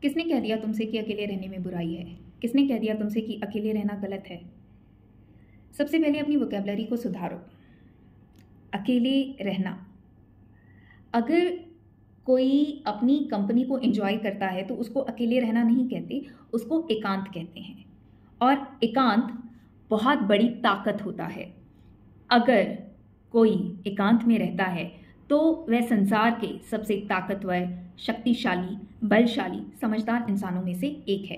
किसने कह दिया तुमसे कि अकेले रहने में बुराई है? किसने कह दिया तुमसे कि अकेले रहना गलत है? सबसे पहले अपनी वोकैबुलरी को सुधारो। अकेले रहना, अगर कोई अपनी कंपनी को एंजॉय करता है तो उसको अकेले रहना नहीं कहते, उसको एकांत कहते हैं। और एकांत बहुत बड़ी ताकत होता है। अगर कोई एकांत में रहता है तो वह संसार के सबसे ताकतवर, शक्तिशाली, बलशाली, समझदार इंसानों में से एक है।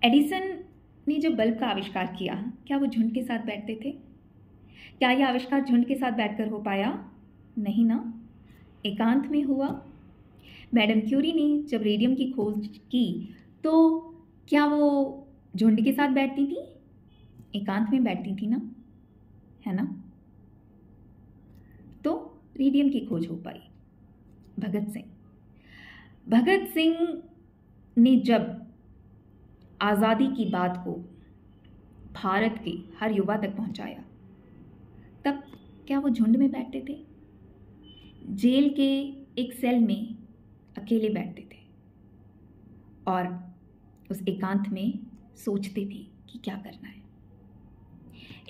एडिसन ने जब बल्ब का आविष्कार किया, क्या वो झुंड के साथ बैठते थे? क्या यह आविष्कार झुंड के साथ बैठकर हो पाया? नहीं ना, एकांत में हुआ। मैडम क्यूरी ने जब रेडियम की खोज की तो क्या वो झुंड के साथ बैठती थी? एकांत में बैठती थी ना, है ना? तो रेडियम की खोज हो पाई। भगत सिंह ने जब आज़ादी की बात को भारत के हर युवा तक पहुंचाया, तब क्या वो झुंड में बैठते थे? जेल के एक सेल में अकेले बैठते थे और उस एकांत में सोचते थे कि क्या करना है।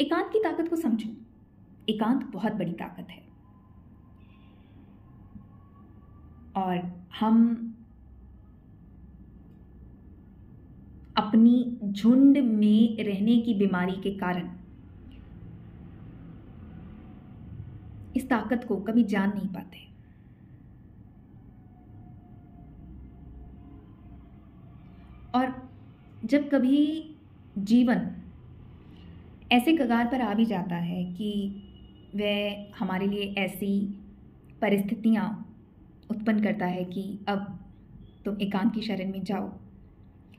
एकांत की ताकत को समझो। एकांत बहुत बड़ी ताकत है और हम अपनी झुंड में रहने की बीमारी के कारण इस ताकत को कभी जान नहीं पाते। और जब कभी जीवन ऐसे कगार पर आ भी जाता है कि वह हमारे लिए ऐसी परिस्थितियां उत्पन्न करता है कि अब तुम एकांत की शरण में जाओ,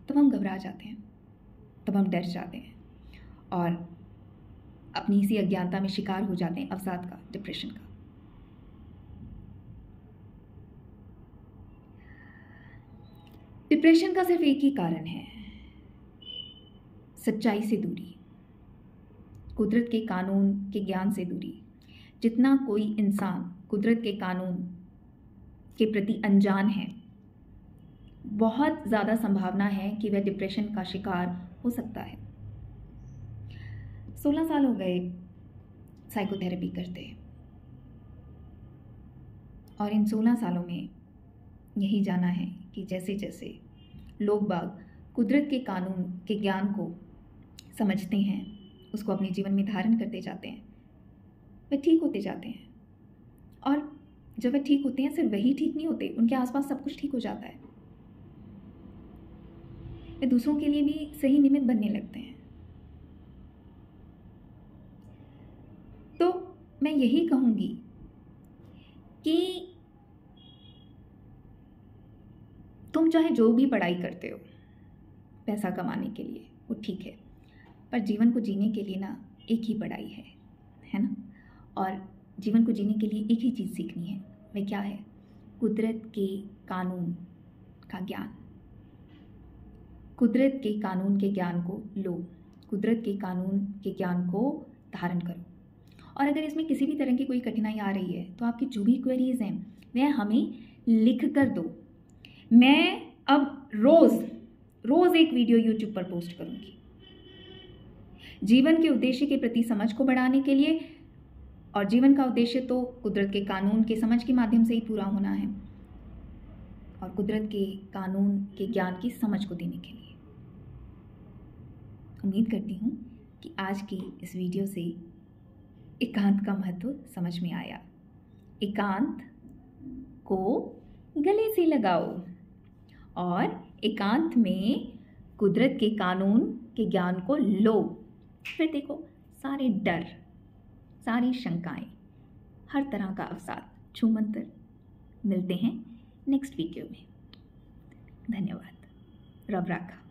तब हम घबरा जाते हैं, तब हम डर जाते हैं और अपनी इसी अज्ञानता में शिकार हो जाते हैं अवसाद का, डिप्रेशन का। डिप्रेशन का सिर्फ एक ही कारण है, सच्चाई से दूरी, कुदरत के कानून के ज्ञान से दूरी। जितना कोई इंसान कुदरत के कानून के प्रति अनजान है, बहुत ज़्यादा संभावना है कि वह डिप्रेशन का शिकार हो सकता है। 16 साल हो गए साइकोथेरेपी करते और इन 16 सालों में यही जाना है कि जैसे जैसे लोग बाग कुदरत के कानून के ज्ञान को समझते हैं, उसको अपने जीवन में धारण करते जाते हैं, वे ठीक होते जाते हैं। और जब वे ठीक होते हैं, सिर्फ वही ठीक नहीं होते, उनके आसपास सब कुछ ठीक हो जाता है। वे दूसरों के लिए भी सही निमित्त बनने लगते हैं। तो मैं यही कहूँगी कि तुम चाहे जो भी पढ़ाई करते हो पैसा कमाने के लिए, वो ठीक है, पर जीवन को जीने के लिए ना एक ही पढ़ाई है ना? और जीवन को जीने के लिए एक ही चीज़ सीखनी है। वह क्या है? कुदरत के कानून का ज्ञान। कुदरत के कानून के ज्ञान को लो, कुदरत के कानून के ज्ञान को धारण करो। और अगर इसमें किसी भी तरह की कोई कठिनाई आ रही है तो आपकी जो भी क्वेरीज हैं वह हमें लिख कर दो। मैं अब रोज़ एक वीडियो यूट्यूब पर पोस्ट करूँगी जीवन के उद्देश्य के प्रति समझ को बढ़ाने के लिए। और जीवन का उद्देश्य तो कुदरत के कानून के समझ के माध्यम से ही पूरा होना है और कुदरत के कानून के ज्ञान की समझ को देने के लिए। उम्मीद करती हूँ कि आज की इस वीडियो से एकांत का महत्व समझ में आया। एकांत को गले से लगाओ और एकांत में कुदरत के कानून के ज्ञान को लो। फिर देखो, सारे डर, सारी शंकाएं, हर तरह का अवसाद छूमंतर। मिलते हैं नेक्स्ट वीडियो में। धन्यवाद। रब राखा।